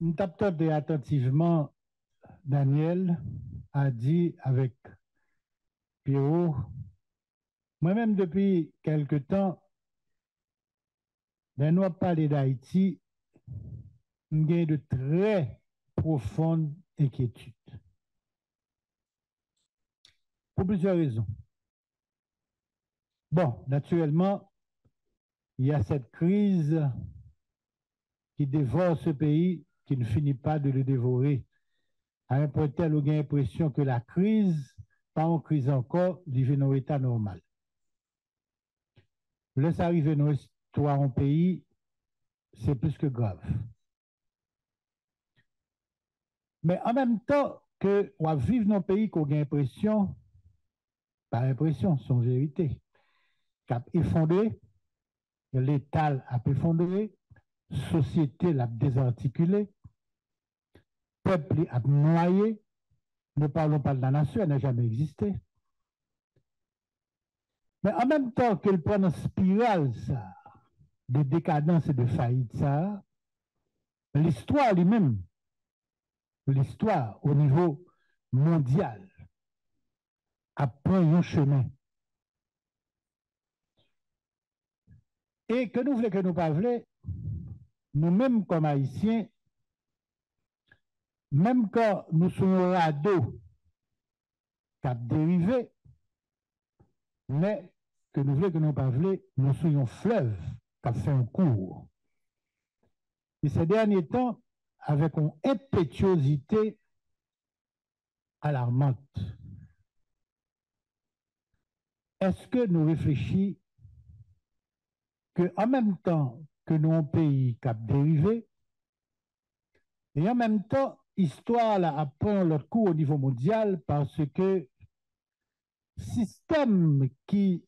Nous t'attendons attentivement, Daniel a dit avec Pierrot, moi-même depuis quelque temps, ben, nous avons parlé d'Haïti, nous avons de très profondes inquiétudes. Pour plusieurs raisons. Bon, naturellement, il y a cette crise qui dévore ce pays, qui ne finit pas de le dévorer. À un point tel où on a l'impression que la crise, pas en crise encore, vit dans l'état normal. Laisse arriver dans l'histoire en pays, c'est plus que grave. Mais en même temps que on vivre dans un pays qu'on a l'impression, pas l'impression, c'est une vérité, qu'a effondré, l'État a effondré, société l'a désarticulé, peuple a noyé, ne parlons pas de la nation, elle n'a jamais existé. Mais en même temps qu'elle prend une spirale ça, de décadence et de faillite, ça, l'histoire lui-même, l'histoire au niveau mondial, apprend un chemin. Et que nous voulons que nous pas voulons, nous-mêmes comme Haïtiens, même quand nous sommes au radeau qui a dérivé, mais que nous voulons que nous pas voulons, nous sommes un fleuve qui a fait un cours. Et ces derniers temps, avec une impétuosité alarmante, est-ce que nous réfléchissons qu'en même temps que nous avons un pays qui a dérivé, et en même temps, l'histoire apprend leur cours au niveau mondial parce que système qui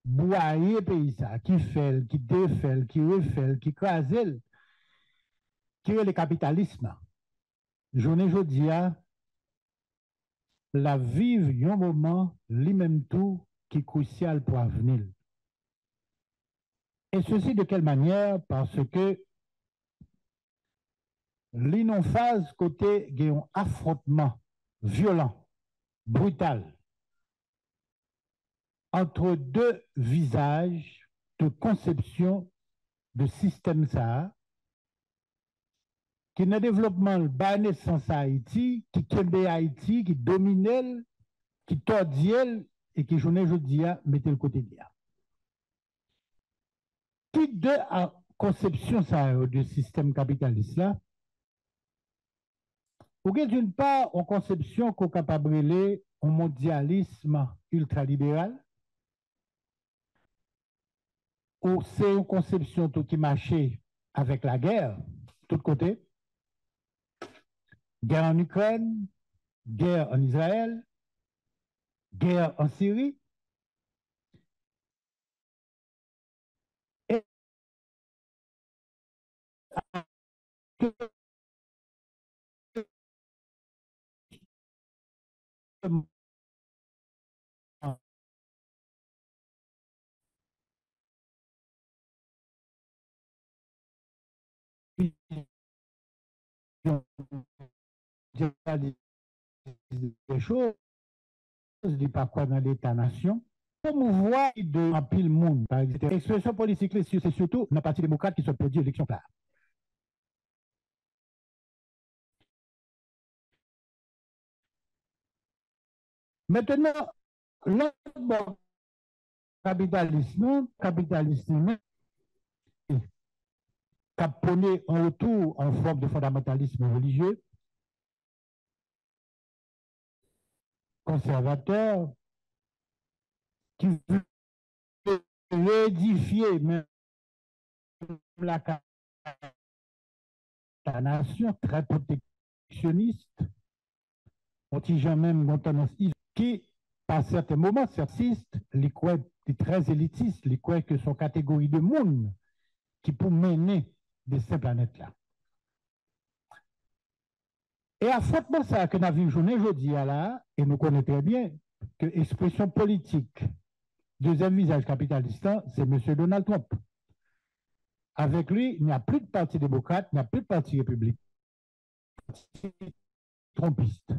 boit pays ça, qui fait, qui défait, qui refait, qui crase, qui est le capitalisme. Journée aujourd'hui, la vive un moment, lui-même tout, qui est crucial pour l'avenir. Et ceci de quelle manière? Parce que l'inonphase côté un affrontement violent, brutal, entre deux visages de conception de système ça, qui est développement le bas naissance à Haïti, qui kembe Haïti, qui domine, qui tordit et qui journée aujourd'hui mette le côté de là. Qui de conception ça de système capitaliste là? Ou bien d'une part, en conception qu'on est capable de brûler un mondialisme ultralibéral, ou c'est une conception tout qui marchait avec la guerre, de tous côtés, guerre en Ukraine, guerre en Israël, guerre en Syrie, et des choses, des pas quoi dans l'État-nation, promouvoir de en pile monde, par exemple. L'expression politique, c'est surtout dans le Parti démocrate qui se produit l'élection là. Maintenant, l'autre capitalisme, qui a prôné un retour en forme de fondamentalisme religieux, conservateur, qui veut réédifier même la nation, très protectionniste, anti-gens même ont tendance qui, par certains moments, persiste, les croient très élitistes, les croient que sont catégorie de monde qui peut mener de ces planètes-là. Et affrontement ça que nous avons journée aujourd'hui là, et nous connaissons très bien que l'expression politique, deuxième visage capitaliste, c'est M. Donald Trump. avec lui, il n'y a plus de parti démocrate, il n'y a plus de parti républicain. Trompiste.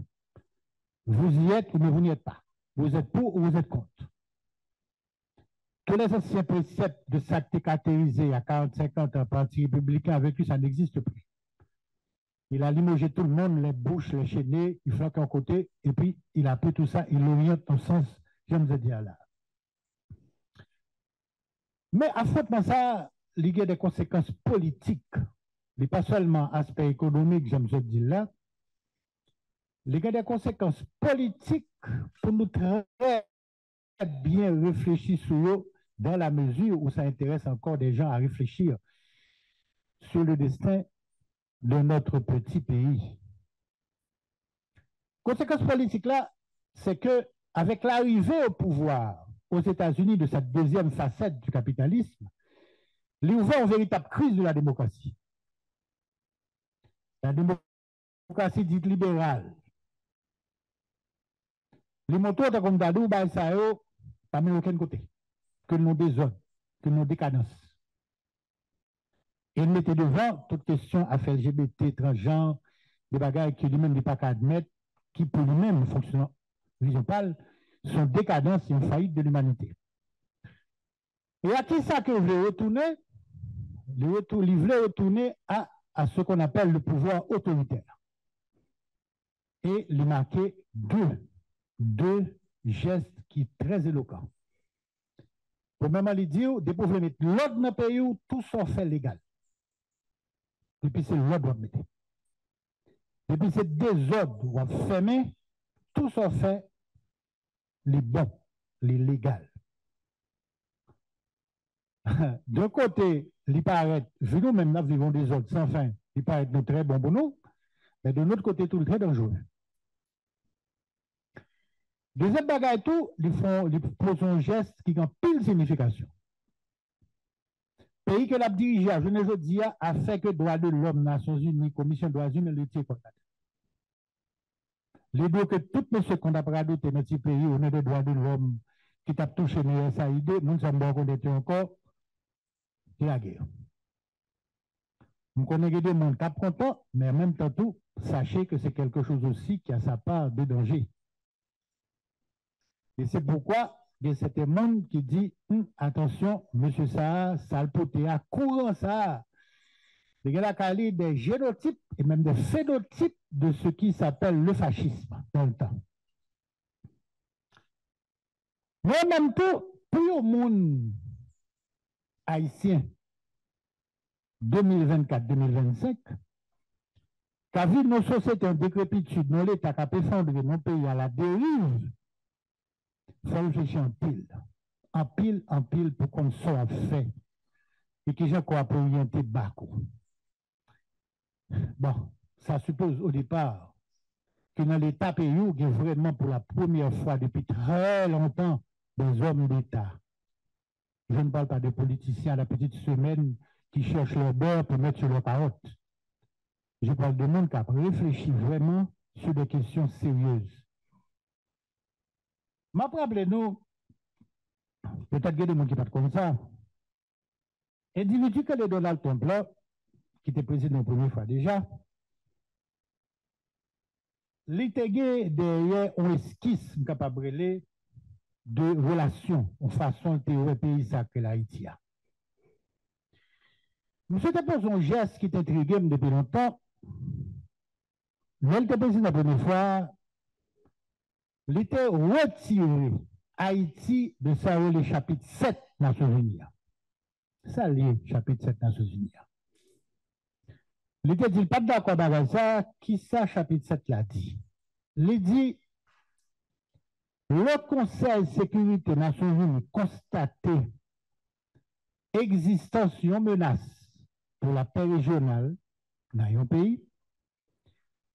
Vous y êtes ou vous n'y êtes pas. Vous êtes pour ou vous êtes contre. Tous les anciens préceptes de ça qui caractérisé à 40-50 ans parti républicain, avec lui, ça n'existe plus. Il a limogé tout le monde, les bouches, les chaînés, il flanque un côté, et puis il a pris tout ça, il l'oriente au sens, je me dis là. Mais affrontement ça, il y a des conséquences politiques, et pas seulement aspect économique, je me dis là, il y a des conséquences politiques pour nous très bien réfléchir sur eux, dans la mesure où ça intéresse encore des gens à réfléchir sur le destin de notre petit pays. Conséquence politique là, c'est que avec l'arrivée au pouvoir aux États-Unis de cette deuxième facette du capitalisme, il ouvert une véritable crise de la démocratie. La démocratie dite libérale. Les moteurs de comme d'adou, ça n'a pas mis aucun côté, que nous désordre, que nous décadence. Et il mettait devant toute question à faire LGBT, transgenre, des bagages qui lui-même n'est pas qu'à admettre, qui pour lui-même, fonctionnant vision pâle, sont décadence et une faillite de l'humanité. Et à qui ça que je vais retourner? Il voulait retourner à ce qu'on appelle le pouvoir autoritaire. Et il marquait deux gestes qui sont très éloquents. Pour même lui dire, des pauvres mettre l'ordre dans le pays où tout sont fait légal. Et puis c'est l'ordre de mettre. Et puis c'est désordre ou fermé, tout sont fait les bons, les légaux. D'un côté, il paraît, nous même nous vivons des ordres sans fin, il paraît nous très bon pour nous, mais de l'autre côté, tout le très dangereux. Deuxième bagaille tout, ils posent un geste qui a pile signification. Pays que l'a dirigé, je ne dis a fait que droits de l'homme, Nations Unies, Commission des droits humains, le tir contact. Les deux que tout monsieur qu'on a pradé dans notre pays, on a des droits de l'homme qui t'a touché les SAID, nous sommes bon qu'on était encore, c'est la guerre. Nous connaissons des gens qui sont contents, mais en même temps, tout, sachez que c'est quelque chose aussi qui a sa part de danger. Et c'est pourquoi il y a certains monde qui dit attention, monsieur ça, le poté à courant ça. Il y a la des génotypes et même des phénotypes de ce qui s'appelle le fascisme dans le temps. Mais en même temps, pour le monde haïtien 2024-2025, qui a vu nos sociétés en décrépitude, nos l'État qui a effondré nos pays à la dérive, il faut réfléchir en pile pour qu'on soit fait et que j'ai quoi pour orienter Bakou. Bon, ça suppose au départ que dans l'État pays, il y a vraiment pour la première fois depuis très longtemps des hommes d'État. Je ne parle pas de politiciens à la petite semaine qui cherchent leur beurre pour mettre sur leur carotte. Je parle de monde qui a réfléchi vraiment sur des questions sérieuses. Mais rappelez-nous, peut-être qu'il y a des gens qui parlent comme ça. Individu que le Donald Trump là, qui était président la première fois déjà, l'ITG derrière un esquisse capable de relations en façon de pays sacré l'Haïti. Nous souhaitons poser un geste qui t'intrigue depuis longtemps. Mais le président la première fois, il était retiré Haïti de ça le chapitre 7 Nations Unies. Ça lié chapitre 7 Nations Unies. Il était dit pas d'accord avec ça, qui ça chapitre 7 l'a dit. Il dit le Conseil de sécurité des Nations Unies constaté existence d'une menace pour la paix régionale dans un pays.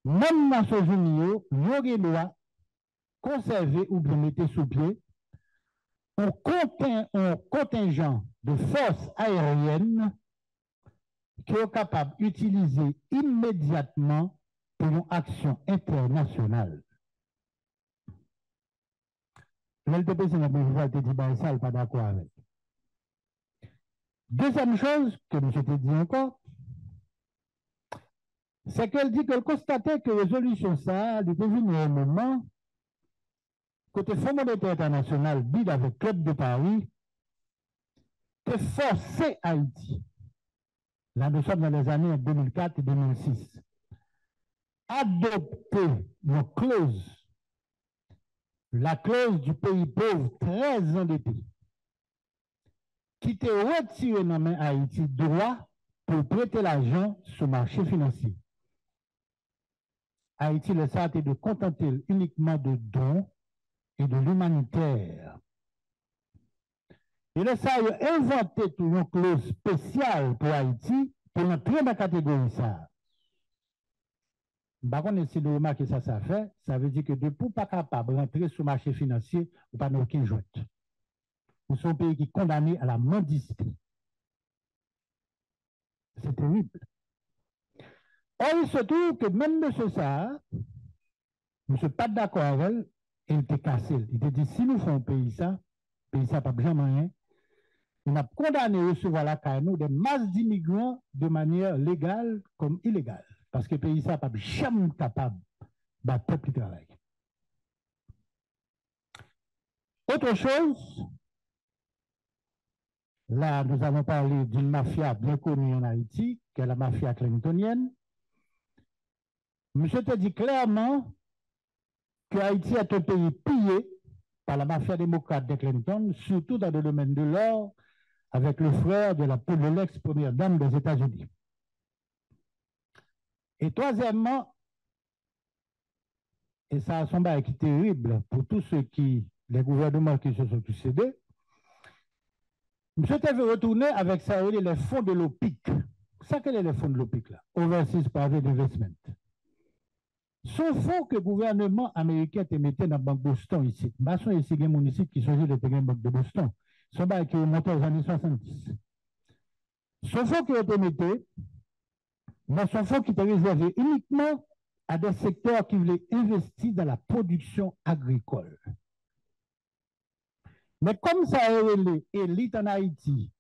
Même les Nations Unies, il doit conserver ou bien mettre sous pied un contingent de forces aériennes qui est capable d'utiliser immédiatement pour une action internationale. Le président de la République dit ça, pas d'accord avec. Deuxième chose que M. te dit encore, c'est qu'elle dit qu'elle constatait que résolution ça, elle était venue au moment côté Fonds monétaire international, BID avec Club de Paris, de forcer Haïti, là nous sommes dans les années 2004 et 2006, adopter une clause, la clause du pays pauvre très endetté, qui te retire dans main Haïti droit pour prêter l'argent sur le marché financier. Haïti, le ça, de contenter uniquement de dons et de l'humanitaire. Et le ça, il a inventé une clause spéciale pour Haïti pour entrer dans la catégorie ça. Par contre, si nous remarquons ça fait, ça veut dire que depuis pas capable de rentrer sur le marché financier, ou pas aucun joint. Nous sommes un pays qui est condamné à la mendicité. C'est terrible. Or, il se trouve que même M. ça, je ne suis pas d'accord avec elle, il était cassé. Il était dit, si nous faisons un pays ça pas jamais rien, on a condamné à recevoir la CANO des masses d'immigrants de manière légale comme illégale. Parce que le pays ça pas jamais capable de peuple qui travaille. Autre chose, là, nous avons parlé d'une mafia bien connue en Haïti, qui est la mafia clintonienne. Monsieur te dit clairement que Haïti est un pays pillé par la mafia démocrate de Clinton, surtout dans le domaine de l'or, avec le frère de l'ex-première dame des États-Unis. Et troisièmement, et ça a semblé être terrible pour tous ceux qui, les gouvernements qui se sont succédés, M. veut retourner avec ça, les fonds de l'OPIC. Ça, quel est les fonds de l'OPIC là? Overseas Private Investment. Son fonds que le gouvernement américain te mettait dans la Banque Boston ici. Basson ici, il y a mon ici qui sont de la Banque de Boston. Son bail qui est monté aux années 70. Son fonds qui a été mis, mais son fonds qui était réservé uniquement à des secteurs qui voulaient investir dans la production agricole. Mais comme ça a été l'élite en Haïti,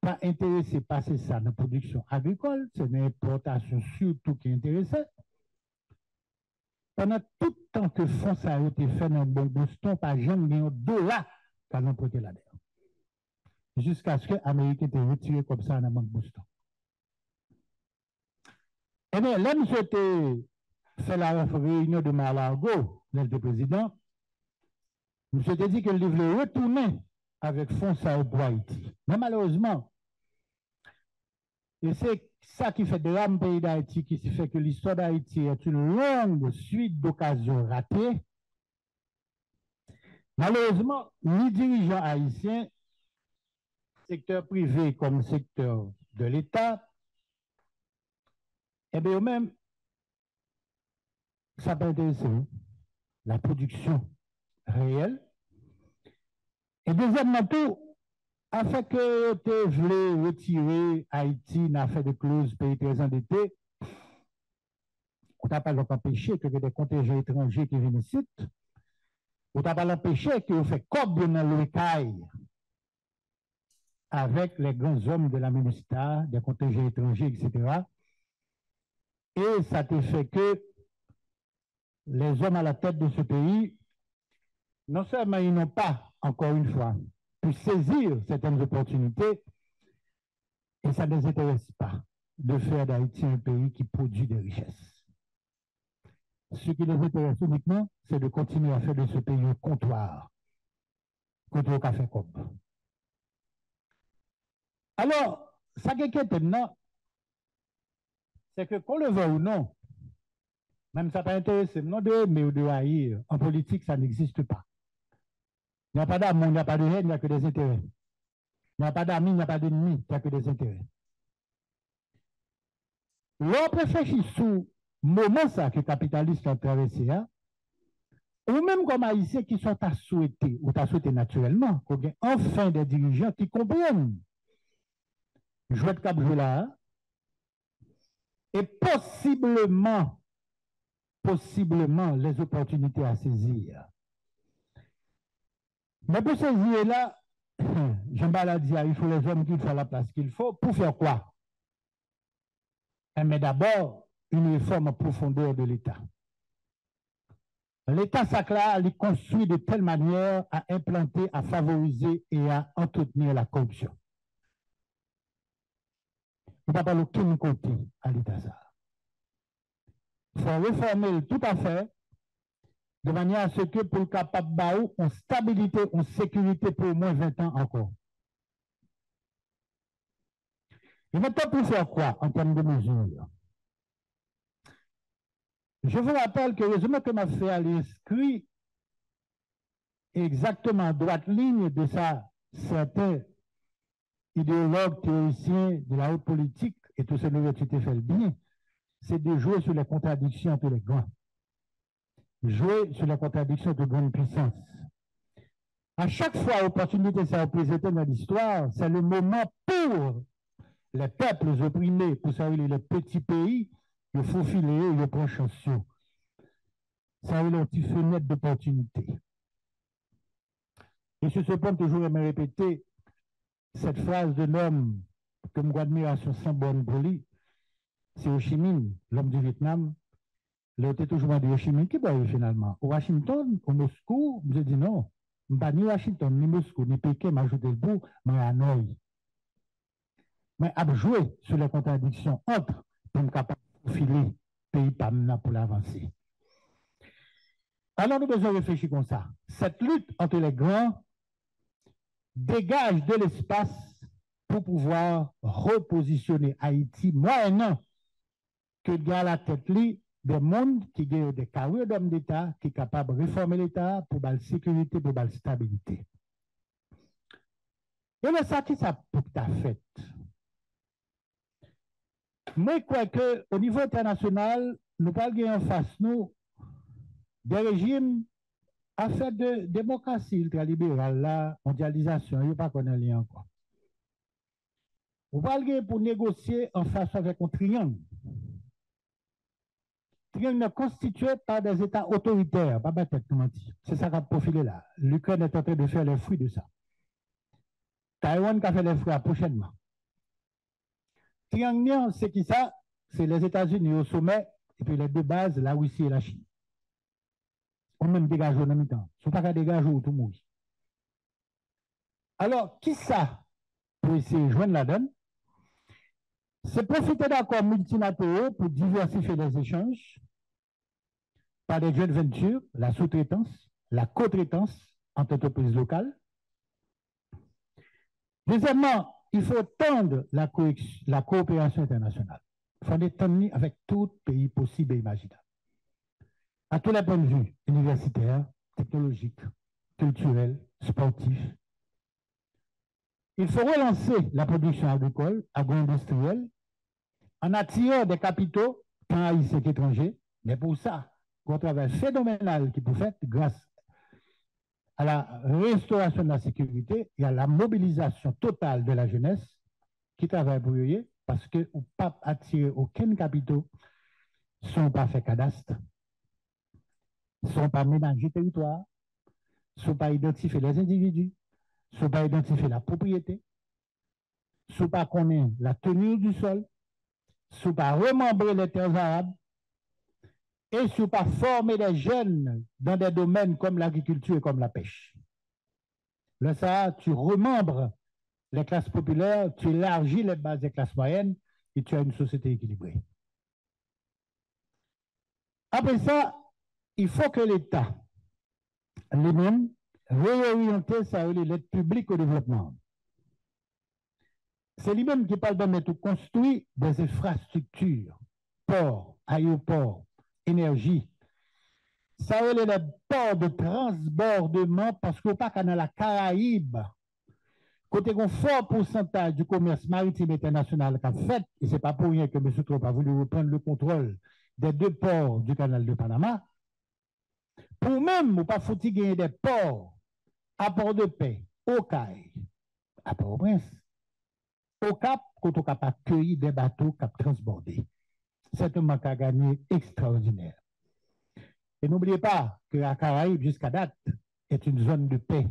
pas intéressé par ça dans la production agricole, c'est l'importation surtout qui intéressait. Pendant tout le temps que fonds ça a été fait dans le Banque Boston, pas jamais un dollar qu'à l'emprunter là-dedans. Jusqu'à ce que les Américains étaient retirés comme ça dans la Banque Boston. Eh bien, là, nous avons fait la réunion de Mar-a-Lago, le président. Nous avons dit que le livre retourner avec fonds ça pour Haïti. Mais malheureusement, et c'est ça qui fait de l'âme pays d'Haïti, qui fait que l'histoire d'Haïti est une longue suite d'occasions ratées. Malheureusement, les dirigeants haïtiens, secteur privé comme secteur de l'État, eh bien, eux-mêmes, ça peut intéresser la production réelle. Et deuxièmement, tout, afin que tu voulais retirer Haïti dans l'affaire de clause pays très endetté, on t'a pas empêché que des contingents étrangers qui viennent ici, on t'a pas empêché que vous fait comme dans le caille avec les grands hommes de la MINUSTA, des contingents étrangers, etc. Et ça te fait que les hommes à la tête de ce pays, non seulement ils n'ont pas, encore une fois, pu saisir certaines opportunités, et ça ne les intéresse pas de faire d'Haïti un pays qui produit des richesses. Ce qui les intéresse uniquement, c'est de continuer à faire de ce pays un comptoir, contre le café comme. Alors, ça qui est maintenant, c'est que qu'on le veut ou non, même ça peut intéresser, non de aimer ou de haïr, en politique, ça n'existe pas. Il n'y a pas d'amour, il n'y a pas de haine, il n'y a que des intérêts. Il n'y a pas d'amis, il n'y a pas d'ennemis, il n'y a que des intérêts. L'on réfléchit sous moment ça que les capitalistes ont traversé, hein, ou même comme haïtiens qui sont à souhaiter, ou à souhaiter naturellement, qu'on ait enfin des dirigeants qui comprennent. Jouer de cap là, et possiblement les opportunités à saisir. Mais pour saisir là, Jean Baladi a dit il faut les hommes qu'il faut à la place qu'il faut. Pour faire quoi? Mais d'abord, une réforme en profondeur de l'État. L'État sacra est construit de telle manière à implanter, à favoriser et à entretenir la corruption. On ne peut pas parler aucun côté à l'État ça. Il faut réformer tout à fait de manière à ce que pour le capable baou, on stabilité, on sécurité pour au moins 20 ans encore. Et maintenant, pour faire quoi en termes de mesures? Je vous rappelle que le résumé que m'a fait à l'inscrit exactement droite ligne de ça, certains idéologues, théoriciens de la haute politique et tous ces universités fait le bien, c'est de jouer sur les contradictions entre les grands. Jouer sur les contradictions de grandes puissances. À chaque fois, opportunité s'est présentée dans l'histoire, c'est le moment pour les peuples opprimés, pour savoir les petits pays, le faufiler, le prendre chanson. Ça a une petite fenêtre d'opportunité. Et sur ce point, toujours aimer répéter cette phrase d'un homme que mon admiration sans bonne pour lui, c'est Ho Chi Minh, l'homme du Vietnam. Il était toujours dit Ho Chi Minh, qui est finalement? Au Washington, au Moscou, je dis non. Pas ni Washington, ni Moscou, ni Pékin, m'a ajouté le bout, mais Hanoï. Mais à jouer sur les contradictions entre pour être capable de profiler pays PAMNA pour l'avancer. Alors nous devons réfléchir comme ça. Cette lutte entre les grands dégage de l'espace pour pouvoir repositionner Haïti moyennant que dans la tête des mondes qui ont des carrières d'hommes d'État qui sont capables de réformer l'État pour la sécurité, pour la stabilité. Et le ça qui ça pour ta fête. Moi, je crois qu'au niveau international, nous parlons en face nous des régimes à faire de démocratie ultralibérale, la mondialisation, il n'y a pas qu'on a lien encore. Vous parlez pour négocier en face avec un triangle. Triangle constitué par des États autoritaires, pas bête nous mentir. C'est ça qu'a profilé là. L'Ukraine est en train de faire les fruits de ça. Taïwan qui a fait les fruits prochainement. Triangle, c'est qui ça? C'est les États-Unis au sommet et puis les deux bases, la Russie et la Chine. On même dégage en même temps. Ce ne sont pas qu'à dégager tout le monde. Alors, qui ça pour essayer de joindre la donne? C'est profiter d'accords multilatéraux pour diversifier les échanges par des joint ventures, la sous-traitance, la co-traitance entre entreprises locales. Deuxièmement, il faut tendre la coopération internationale. Il faut étendre avec tout pays possible et imaginable. À tous les points de vue, universitaires, technologiques, culturels, sportifs. Il faut relancer la production agricole, agro-industrielle, en attirant des capitaux, tant haïtiens qu'étrangers. Mais pour ça, un travail phénoménal qui peut faire grâce à la restauration de la sécurité et à la mobilisation totale de la jeunesse qui travaille pour eux, parce que ne pas attirer aucun capitaux, ne sont pas fait cadastre, ne sont pas ménager territoire, ne sont pas identifier les individus, ne sont pas identifier la propriété, ne sont pas connaître la tenue du sol, ne sont pas remembrer les terres arabes, et ne sont pas former les jeunes dans des domaines comme l'agriculture et comme la pêche. Là, ça, tu remembres les classes populaires, tu élargis les bases des classes moyennes et tu as une société équilibrée. Après ça, il faut que l'État lui-même réoriente l'aide publique au développement. C'est lui-même qui parle de mettre construire des infrastructures, ports, aéroports, énergie. Ça les ports de transbordement parce qu'au pas dans la Caraïbe, côté un fort pourcentage du commerce maritime international qu'a fait, et ce n'est pas pour rien que M. Trump a voulu reprendre le contrôle des deux ports du canal de Panama, pour même ne pas faut-il gagner des ports à Port-de-Paix, au Caille, à Port-au-Prince, au Cap, quand on capable accueillir des bateaux qui transbordés. C'est un manque à gagner extraordinaire. Et n'oubliez pas que la Caraïbe, jusqu'à date, est une zone de paix.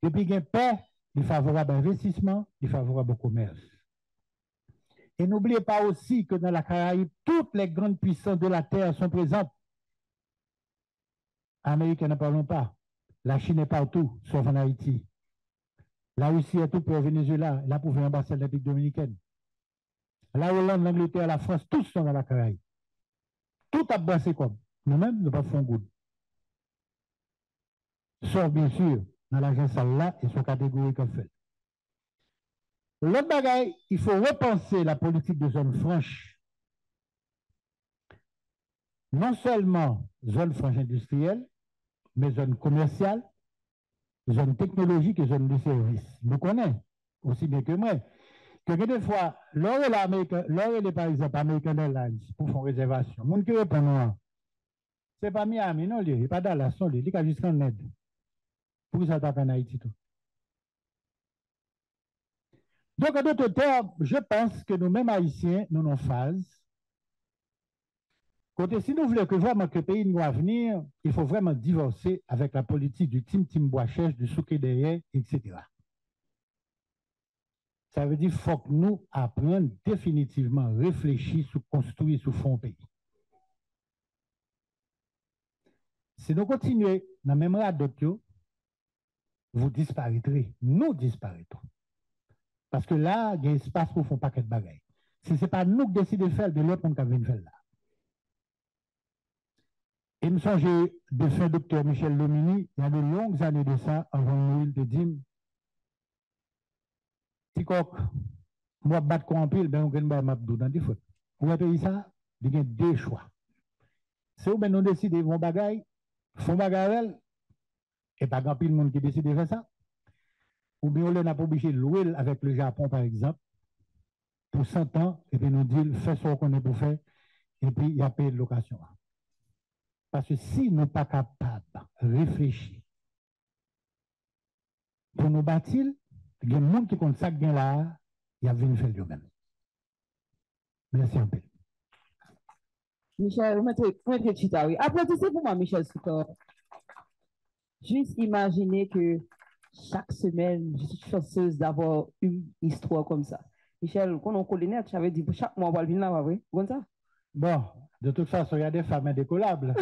Depuis qu'il y a paix, il est favorable à l'investissement, il est favorable au commerce. Et n'oubliez pas aussi que dans la Caraïbe, toutes les grandes puissances de la Terre sont présentes. Amérique, n'en parlons pas. La Chine est partout, sauf en Haïti. La Russie est tout pour le Venezuela, là pour faire l'ambassade de la République dominicaine. La Hollande, l'Angleterre, la France, tous sont dans la Caraïbe. Tout a brassé comme. Nous-mêmes, nous ne pas faire good. Sauf bien sûr, dans l'agence là et son catégorie qu'on fait. L'autre bagaille, il faut repenser la politique de zone franche. Non seulement zone franche industrielle, mais zone commerciale, zone technologique et zone de service. Nous connaissons aussi bien que moi. Que des fois, l'or est par exemple American Airlines pour faire réservation. Mon qui répond non. C'est pas Miami, non, il n'est pas Dallas, non, il est jusqu'en aide. Pour ça, t'as en Haïti tout. Donc, en d'autres termes, je pense que nous-mêmes Haïtiens, nous sommes en phase. Côté, si nous voulons que vraiment que le pays nous va venir, il faut vraiment divorcer avec la politique du Tim Bois-Chèche, du Souké derrière, etc. Ça veut dire qu'il faut que nous apprenions définitivement à réfléchir sur construire sur fond pays. Si nous continuons dans le même radot, vous disparaîtrez, nous disparaîtrons. Parce que là, il y a un espace pour faire un paquet de bagailles. Si ce n'est pas nous qui décidons de faire, de l'autre monde qui vient faire là. Et me songe de fin docteur Michel Lomini, il y a de longues années de ça, avant Noël, de dire, Tikok, moi, battre en pile, ben, on gagne Mabdou dans des fautes. Pour un pays ça, il y a deux choix. C'est où ben, nous décidons de faire bagaille, font bagaille, et pas grand pile monde qui décide de faire ça. Ou bien on n'a pas obligé de louer avec le Japon, par exemple, pour 100 ans, et puis nous dire, fais ce qu'on est pour faire, et puis il y a payé de location. Parce que si nous ne sommes pas capables de réfléchir pour nous bâtir, il y a des gens qui comptent ça là, il y a venir faire le même. Merci un peu. Michel, vous mettez chita, oui. Applaudissez pour moi, Michel Soukor. Juste imaginez que chaque semaine, je suis chanceuse d'avoir une histoire comme ça. Michel, quand on connaît, tu avais dit chaque mois, on va venir là, oui. Comme ça? Bon, de toute façon, il y a des femmes indécollables.